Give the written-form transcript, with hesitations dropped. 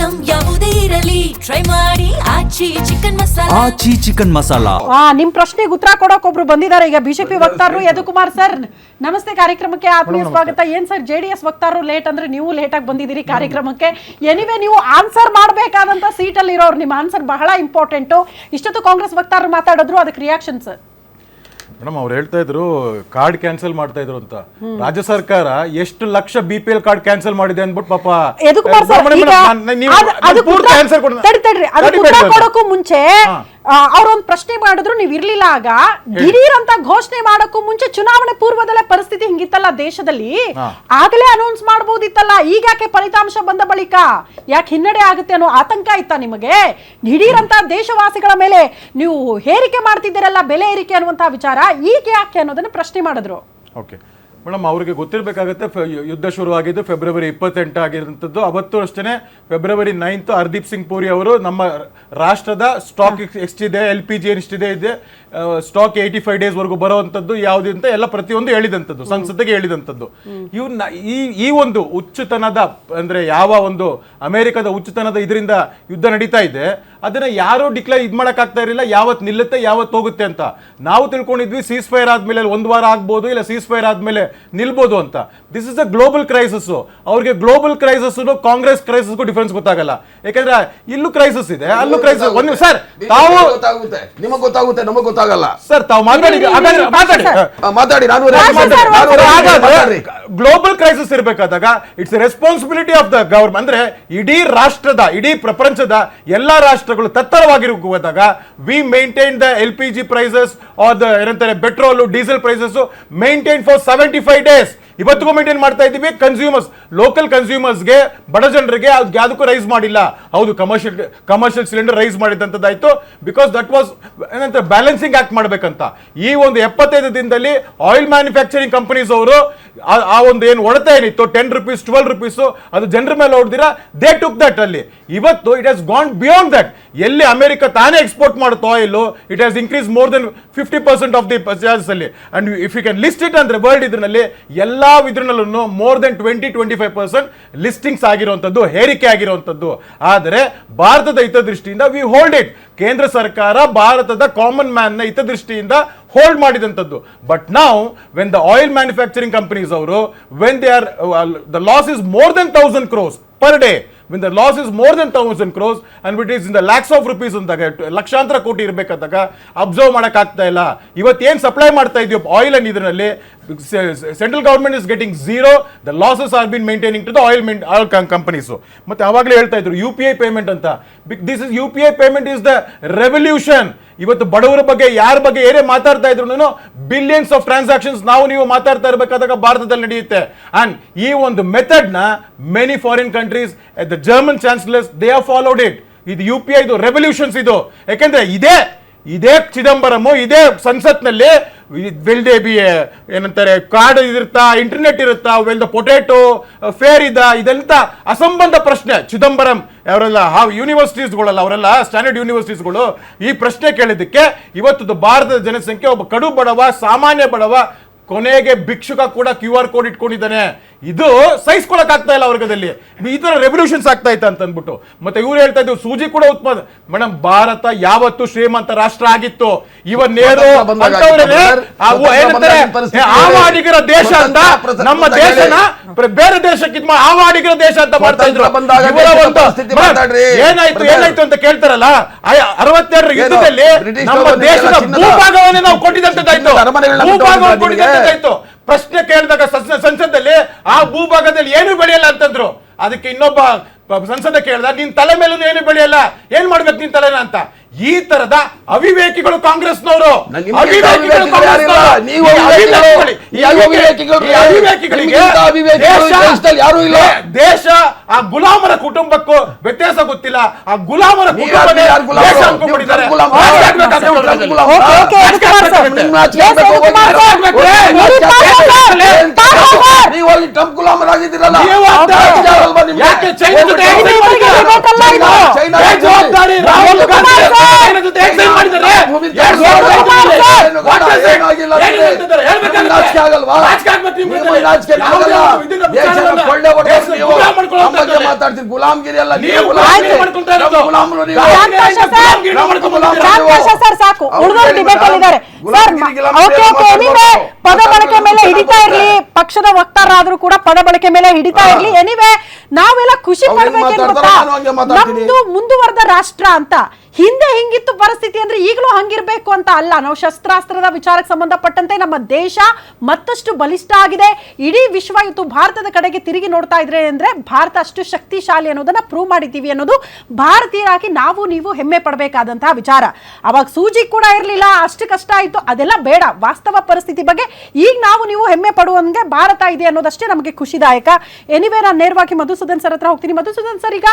Item ಯಾವುದೇ ಇರಲಿ try ಮಾಡಿ ಆಚಿ ಚಿಕನ್ ಮಸಾಲಾ. ಆಚಿ ಚಿಕನ್ ಮಸಾಲಾ. ನಿಮ್ ಪ್ರಶ್ನೆಗೆ ಉತ್ತರ ಕೊಡೋಕೆ ಒಬ್ರು ಬಂದಿದ್ದಾರೆ ಈಗ. ಬಿಜೆಪಿ ವಕ್ತಾರರು ಯದುಕುಮಾರ್ ಸರ್, ನಮಸ್ತೆ. ಕಾರ್ಯಕ್ರಮಕ್ಕೆ ಆತ್ಮೀಯ ಸ್ವಾಗತ. ಏನ್ ಸರ್ ಜೆಡಿಎಸ್ ವಕ್ತಾರರು ಲೇಟ್ ಅಂದ್ರೆ ನೀವು ಲೇಟ್ ಆಗಿ ಬಂದಿದ್ದೀರಿ ಕಾರ್ಯಕ್ರಮಕ್ಕೆ. ಎನಿವೆ ನೀವು ಆನ್ಸರ್ ಮಾಡಬೇಕಾದಂತ ಸೀಟ್ ಅಲ್ಲಿ ಇರೋರು, ನಿಮ್ಮ ಆನ್ಸರ್ ಬಹಳ ಇಂಪಾರ್ಟೆಂಟ್. ಇಷ್ಟೊತ್ತು ಕಾಂಗ್ರೆಸ್ ವಕ್ತಾರರು ಮಾತಾಡಿದ್ರು, ಅದಕ್ಕೆ ರಿಯಾಕ್ಷನ್ ಸರ್. ಮೇಡಮ್ ಅವ್ರು ಹೇಳ್ತಾ ಇದ್ರು ಕಾರ್ಡ್ ಕ್ಯಾನ್ಸಲ್ ಮಾಡ್ತಾ ಇದ್ರು ಅಂತ. ರಾಜ್ಯ ಸರ್ಕಾರ ಎಷ್ಟು ಲಕ್ಷ BPL ಕಾರ್ಡ್ ಕ್ಯಾನ್ಸಲ್ ಮಾಡಿದೆ ಅಂದ್ಬಿಟ್ಟು ಪಾಪ ಕೊಡೋಕ್ಕೂ ಮುಂಚೆ ಅವ್ರೊಂದು ಪ್ರಶ್ನೆ ಮಾಡಿದ್ರು, ನೀವ್ ಇರ್ಲಿಲ್ಲ ಆಗ. ದಿಢೀರ್ ಅಂತ ಘೋಷಣೆ ಮಾಡೋಕ್ಕೂ ಮುಂಚೆ ಚುನಾವಣೆ ಪೂರ್ವದಲ್ಲೇ ಪರಿಸ್ಥಿತಿ ಹಿಂಗಿತ್ತಲ್ಲ ದೇಶದಲ್ಲಿ, ಆಗಲೇ ಅನೌನ್ಸ್ ಮಾಡಬಹುದಿತ್ತಲ್ಲ. ಈಗ ಯಾಕೆ ಫಲಿತಾಂಶ ಬಂದ ಬಳಿಕ ಯಾಕೆ ಹಿನ್ನಡೆ ಆಗುತ್ತೆ ಅನ್ನೋ ಆತಂಕ ಇತ್ತ ನಿಮಗೆ? ದಿಢೀರ್ ಅಂತ ದೇಶವಾಸಿಗಳ ಮೇಲೆ ನೀವು ಹೇರಿಕೆ ಮಾಡ್ತಿದ್ದೀರಲ್ಲ, ಬೆಲೆ ಏರಿಕೆ ಅನ್ನುವಂತಹ ವಿಚಾರ ಈಗ ಯಾಕೆ ಅನ್ನೋದನ್ನ ಪ್ರಶ್ನೆ ಮಾಡಿದ್ರು. ಓಕೆ ಮೇಡಮ್, ಅವ್ರಿಗೆ ಗೊತ್ತಿರಬೇಕಾಗತ್ತೆ ಯುದ್ಧ ಶುರುವಾಗಿದ್ದು ಫೆಬ್ರವರಿ 28 ಆಗಿರುವಂಥದ್ದು. ಅವತ್ತು ಅಷ್ಟೇ ಫೆಬ್ರವರಿ 9 ಹರ್ದೀಪ್ ಸಿಂಗ್ ಪುರಿ ಅವರು ನಮ್ಮ ರಾಷ್ಟ್ರದ ಸ್ಟಾಕ್ ಎಷ್ಟಿದೆ, LPG ಎಷ್ಟಿದೆ ಇದೆ, ಸ್ಟಾಕ್ 85 ಡೇಸ್ ವರೆಗೂ ಬರುವಂಥದ್ದು ಯಾವುದು ಅಂತ ಎಲ್ಲ ಪ್ರತಿಯೊಂದು ಹೇಳಿದಂಥದ್ದು, ಸಂಸತ್ತಿಗೆ ಹೇಳಿದಂಥದ್ದು. ಇವ್ನ ಈ ಒಂದು ಹುಚ್ಚುತನದ ಅಂದ್ರೆ ಯಾವ ಒಂದು ಅಮೆರಿಕದ ಹುಚ್ಚುತನದ ಇದರಿಂದ ಯುದ್ಧ ನಡೀತಾ ಇದೆ, ಅದನ್ನ ಯಾರು ಡಿಕ್ಲೇರ್ ಮಾಡಕ್ ಆಗ್ತಾ ಇರಲಿಲ್ಲ. ಯಾವತ್ತು ನಿಲ್ಲುತ್ತೆ ಯಾವತ್ತು ಹೋಗುತ್ತೆ ಅಂತ ನಾವು ತಿಳ್ಕೊಂಡಿದ್ವಿ. ಸೀಸ್ ಫೈರ್ ಆದ್ಮೇಲೆ 1 ವಾರ ಆಗ್ಬೋದು, ಇಲ್ಲ ಸೀಸ್ ಫೈರ್ ಆದ್ಮೇಲೆ ನಿಲ್ಬೋದು ಅಂತ. This is a global crisis. ಅವ್ರಿಗೆ ಗ್ಲೋಬಲ್ ಕ್ರೈಸಿಸ್ ಕಾಂಗ್ರೆಸ್ ಕ್ರೈಸಿಸ್ಗೂ ಡಿಫರೆನ್ಸ್ ಗೊತ್ತಾಗಲ್ಲ. ಯಾಕಂದ್ರೆ ಇಲ್ಲೂ ಕ್ರೈಸಿಸ್ ಇದೆ, ಅಲ್ಲೂ ಕ್ರೈಸಿಸ್. ಒಂದು ಸರ್ ತಾವು ನಿಮಗೆ ಗೊತ್ತಾಗುತ್ತೆ, ನಮಗೆ ಗೊತ್ತಾಗಲ್ಲ ಸರ್. ತಾವು ಮಾತಾಡಿ ಗ್ಲೋಬಲ್ ಕ್ರೈಸಿಸ್ ಇರಬೇಕಾದಾಗ it's responsibility of the government. ಅಂದ್ರೆ ಇಡೀ ರಾಷ್ಟ್ರದ, ಇಡೀ ಪ್ರಪಂಚದ ಎಲ್ಲಾ ರಾಷ್ಟ್ರಗಳು ತತ್ತರವಾಗಿರುವಾಗ we maintain the LPG prices are the ಏನಂತಾರೆ petrol diesel prices maintain for 75 days. ಇವತ್ತಿಗೂ ಮೇಂಟೈನ್ ಮಾಡ್ತಾ ಇದ್ದೀವಿ. ಕನ್ಸ್ಯೂಮರ್ಸ್, ಲೋಕಲ್ ಕನ್ಸ್ಯೂಮರ್ಸ್ಗೆ, ಬಡ ಜನರಿಗೆ ಯಾವುದಕ್ಕೂ ರೈಸ್ ಮಾಡಿಲ್ಲ. ಹೌದು, ಕಮರ್ಷಿಯಲ್ ಸಿಲಿಂಡರ್ ರೈಸ್ ಮಾಡಿದಂಥದ್ದಾಯ್ತು, ಬಿಕಾಸ್ ದಟ್ ವಾಸ್ ಏನಂತ ಬ್ಯಾಲೆನ್ಸಿಂಗ್ ಆಕ್ಟ್ ಮಾಡಬೇಕಂತ. ಈ ಒಂದು 75 ದಿನದಲ್ಲಿ ಆಯಿಲ್ ಮ್ಯಾನುಫ್ಯಾಕ್ಚರಿಂಗ್ ಕಂಪನೀಸ್ ಅವರು ಆ ಒಂದು ಏನು ಹೊಡೆತ ಏನಿತ್ತು 10 ರೂಪೀಸ್ 12 ರೂಪೀಸ್ ಅದು ಜನರ ಮೇಲೆ ಹೊಡೆದಿರಾ, ದೇ ಟುಕ್ ದಟ್. ಅಲ್ಲಿ ಇವತ್ತು it has gone beyond that. ಎಲ್ಲಿ ಅಮೆರಿಕ ತಾನೇ ಎಕ್ಸ್ಪೋರ್ಟ್ ಮಾಡುತ್ತೋ oil, it has increase more than 50% of the purchase ಅಲ್ಲಿ. And if you can list it ಅಂದ್ರೆ ವರ್ಲ್ಡ್ ಇದರಲ್ಲಿ ಎಲ್ಲ ವಿದ್ರನಲ್ಲೂ ಮೋರ್ ದೆನ್ 20-25% ಲಿಸ್ಟಿಂಗ್ಸ್ ಆಗಿರುವಂತದ್ದು, ಹೇರಿಕೆ ಆಗಿರುವಂತದ್ದು. ಆದರೆ ಭಾರತದ ಹಿತದೃಷ್ಟಿಯಿಂದ ವಿ ಹೋಲ್ಡ್ ಇಟ್. ಕೇಂದ್ರ ಸರ್ಕಾರ ಭಾರತದ ಕಾಮನ್ ಮ್ಯಾನ್ ನ ಹಿತದೃಷ್ಟಿಯಿಂದ ಹೋಲ್ಡ್ ಮಾಡಿದಂಥದ್ದು. ಬಟ್ ನಾವು when the oil manufacturing companies ಅವರು when they are the loss is more than 1000 crores per day, when the loss is more than 1000 crores and it is in the lakhs of rupees ಅಂದಾಗ, ಲಕ್ಷಾಂತರ ಕೋಟಿ ಇರಬೇಕಾದಾಗ observe ಮಾಡಕ್ ಆಗ್ತಾ ಇಲ್ಲ. ಇವತ್ತು ಏನ್ supply ಮಾಡ್ತಾ ಇದೀವಿ ಆಯಿಲ್ ಅಂಡ್ ಇದರಲ್ಲಿ central government is getting zero. The losses are been maintaining to the oil companies. ಮತ್ತೆ ಅವಾಗಲೇ ಹೇಳ್ತಾ ಇದ್ರು UPI ಪೇಮೆಂಟ್ ಅಂತ. This is UPI payment is the revolution. ಇವತ್ತು ಬಡವರ ಬಗ್ಗೆ ಯಾರ ಬಗ್ಗೆ ಏನೇ ಮಾತಾಡ್ತಾ ಇದ್ರು ಬಿಲಿಯನ್ಸ್ ಆಫ್ ಟ್ರಾನ್ಸಾಕ್ಷನ್ಸ್ ನಾವು ನೀವು ಮಾತಾಡ್ತಾ ಇರಬೇಕಾದಾಗ ಭಾರತದಲ್ಲಿ ನಡೆಯುತ್ತೆ. ಅಂಡ್ ಈ ಒಂದು ಮೆಥಡ್ ನ many foreign countries, the German chancellors, they have followed it. ಇದು UPI ಇದು ರೆವಲ್ಯೂಷನ್ಸ್ ಇದು. ಯಾಕೆಂದ್ರೆ ಇದೇ ಚಿದಂಬರಂ ಇದೇ ಸಂಸತ್ನಲ್ಲಿ ವಿಲ್ ದೇ ಬಿ ಏನಂತಾರೆ ಕಾರ್ಡ್ ಇರುತ್ತಾ, ಇಂಟರ್ನೆಟ್ ಇರುತ್ತಾ, ವೆಲ್ ದ ಪೊಟೇಟೋ ಫೇರ್ ಇದೆಂತ ಅಸಂಬಂಧ ಪ್ರಶ್ನೆ. ಚಿದಂಬರಂ ಅವರೆಲ್ಲ ಯೂನಿವರ್ಸಿಟೀಸ್ಗಳಲ್ಲ, ಅವರೆಲ್ಲ ಸ್ಟ್ಯಾಂಡರ್ಡ್ ಯೂನಿವರ್ಸಿಟೀಸ್ಗಳು ಈ ಪ್ರಶ್ನೆ ಕೇಳಿದ್ದಕ್ಕೆ ಇವತ್ತು ಭಾರತದ ಜನಸಂಖ್ಯೆ ಒಬ್ಬ ಕಡು ಬಡವ, ಸಾಮಾನ್ಯ ಬಡವ, ಕೊನೆಗೆ ಭಿಕ್ಷುಕ ಕೂಡ QR ಕೋಡ್ ಇಟ್ಕೊಂಡಿದ್ದಾನೆ. ಇದು ಸಹಿಸ್ಕೊಳಕ್ ಆಗ್ತಾ ಇಲ್ಲ ವರ್ಗದಲ್ಲಿ. ಈ ತರ ರೆವಲ್ಯೂಷನ್ಸ್ ಆಗ್ತಾ ಇತ್ತು ಅಂತ ಅಂದ್ಬಿಟ್ಟು ಮತ್ತೆ ಇವ್ರು ಹೇಳ್ತಾ ಇದ್ರು ಸೂಜಿ ಕೂಡ ಉತ್ಪಾದನೆ. ಮೇಡಮ್, ಭಾರತ ಯಾವತ್ತು ಶ್ರೀಮಂತ ರಾಷ್ಟ್ರ ಆಗಿತ್ತು. ಇವನ್ನೇನು ಆವಾಡಿಗರ ದೇಶ ಅಂತ ನಮ್ಮ ದೇಶನ ಬೇರೆ ದೇಶಕ್ಕೆ ಆವಾಡಿಗರ ದೇಶ ಅಂತ ಮಾಡ್ತಾ ಇದ್ರು. ಏನಾಯ್ತು ಅಂತ ಕೇಳ್ತಾರಲ್ಲ, 62ರ ಯುದ್ಧದಲ್ಲಿ ನಮ್ಮ ದೇಶದ ಭೂಭಾಗವನ್ನೇ ನಾವು ಕೊಟ್ಟಿದಂತದ್ದಾಯ್ತು. ಭೂಭಾಗವನ್ನು ಕೊಟ್ಟಿದಂತದ್ದಾಯ್ತು. ಪ್ರಶ್ನೆ ಕೇಳಿದಾಗ ಸಂಸದಲ್ಲಿ ಆ ಭೂಭಾಗದಲ್ಲಿ ಏನು ಬೆಳೆಯಲ್ಲ ಅಂತಂದ್ರು. ಅದಕ್ಕೆ ಇನ್ನೊಬ್ಬ ಸಂಸದ ಕೇಳಿದ, ನಿನ್ ತಲೆ ಮೇಲೂ ಏನು ಬೆಳೆಯಲ್ಲ, ಏನ್ ಮಾಡ್ಬೇಕು ನಿನ್ ತಲೆನ ಅಂತ. ಈ ತರದ ಅವಿವೇಕಿಗಳು ಕಾಂಗ್ರೆಸ್ನವರು. ದೇಶ ಆ ಗುಲಾಮರ ಕುಟುಂಬಕ್ಕೂ ವ್ಯತ್ಯಾಸ ಗೊತ್ತಿಲ್ಲ. ಆ ಗುಲಾಮರ ಟ್ರಂಪ್ ಗುಲಾಮರಾಗಿದ್ದೀರಲ್ಲ, ಜವಾಬ್ದಾರಿ ರಾಹುಲ್ ಗಾಂಧಿ ಪವಿತ್ರ ಏನು ಕುಮಾರ್ ಸರ್? ಏನು ಗೌಡ, ಏನೂ ಆಗಿಲ್ಲ ಅಂದ್ರೆ ನಿಮ್ಗೆ ನಾಚಿಕೆ ಆಗಲ್ವಾ? ನಿಮಗೆ ನಾಚಿಕೆ ಆಗಲ್ಲ? ದೇಶದ ಕೊಳ್ಳೆ ಹೊಡೆಯೋರು ನೀವು ನಮ್ಮ ಬಗ್ಗೆ ಮಾತಾಡ್ತೀರಿ. ಗುಲಾಮ್ಗಿರಿ ಅಲ್ಲ, ನೀವು ಗುಲಾಮರು ನೀವು. ಸಂತೋಷ ಸರ್, ಸಾಕು. ಉಳಿದವರು ಡಿಬೇಟ್ ಅಲ್ಲಿ ಇದ್ದಾರೆ ಸರ್. ಓಕೆ ಓಕೆ, ಎನಿವೆ ಪದ ಬಳಕೆ ಮೇಲೆ ಹಿಡಿತಾ ಇರ್ಲಿ, ಪಕ್ಷದ ವಕ್ತಾರರಾದ್ರೂ ಕೂಡ ಪದ ಬಳಕೆ ಮೇಲೆ ಹಿಡಿತಾ ಇರ್ಲಿ. ಎನಿವೆ ನಾವೆಲ್ಲ ಖುಷಿ ಪಡ್ಬೇಕೇನು ಗೊತ್ತಾ, ನಮ್ದು ಮುಂದುವರೆದ ರಾಷ್ಟ್ರ ಅಂತ. ಹಿಂದೆ ಹಿಂಗಿತ್ತು ಪರಿಸ್ಥಿತಿ ಅಂದ್ರೆ ಈಗಲೂ ಹಂಗಿರ್ಬೇಕು ಅಂತ ಅಲ್ಲ. ನಾವು ಶಸ್ತ್ರಾಸ್ತ್ರದ ವಿಚಾರಕ್ಕೆ ಸಂಬಂಧಪಟ್ಟಂತೆ ನಮ್ಮ ದೇಶ ಮತ್ತಷ್ಟು ಬಲಿಷ್ಠ ಆಗಿದೆ. ಇಡೀ ವಿಶ್ವ ಇವತ್ತು ಭಾರತದ ಕಡೆಗೆ ತಿರುಗಿ ನೋಡ್ತಾ ಇದ್ರೆ ಅಂದ್ರೆ ಭಾರತ ಅಷ್ಟು ಶಕ್ತಿಶಾಲಿ ಅನ್ನೋದನ್ನ ಪ್ರೂವ್ ಮಾಡಿದ್ದೀವಿ ಅನ್ನೋದು ಭಾರತೀಯರಾಗಿ ನಾವು ನೀವು ಹೆಮ್ಮೆ ಪಡಬೇಕಾದಂತಹ ವಿಚಾರ. ಅವಾಗ ಸೂಜಿ ಕೂಡ ಇರಲಿಲ್ಲ, ಅಷ್ಟು ಕಷ್ಟ ಆಯ್ತು, ಅದೆಲ್ಲ ಬೇಡ. ವಾಸ್ತವ ಪರಿಸ್ಥಿತಿ ಬಗ್ಗೆ ಈಗ ನಾವು ನೀವು ಹೆಮ್ಮೆ ಪಡುವಂಗೆ ಭಾರತ ಇದೆ ಅನ್ನೋದಷ್ಟೇ ನಮಗೆ ಖುಷಿದಾಯಕ. ಎನಿವೆ ನಾನು ನೇರವಾಗಿ ಮಧುಸೂದನ್ ಸರ್ ಹತ್ರ ಹೋಗ್ತೀನಿ. ಮಧುಸೂದನ್ ಸರ್, ಈಗ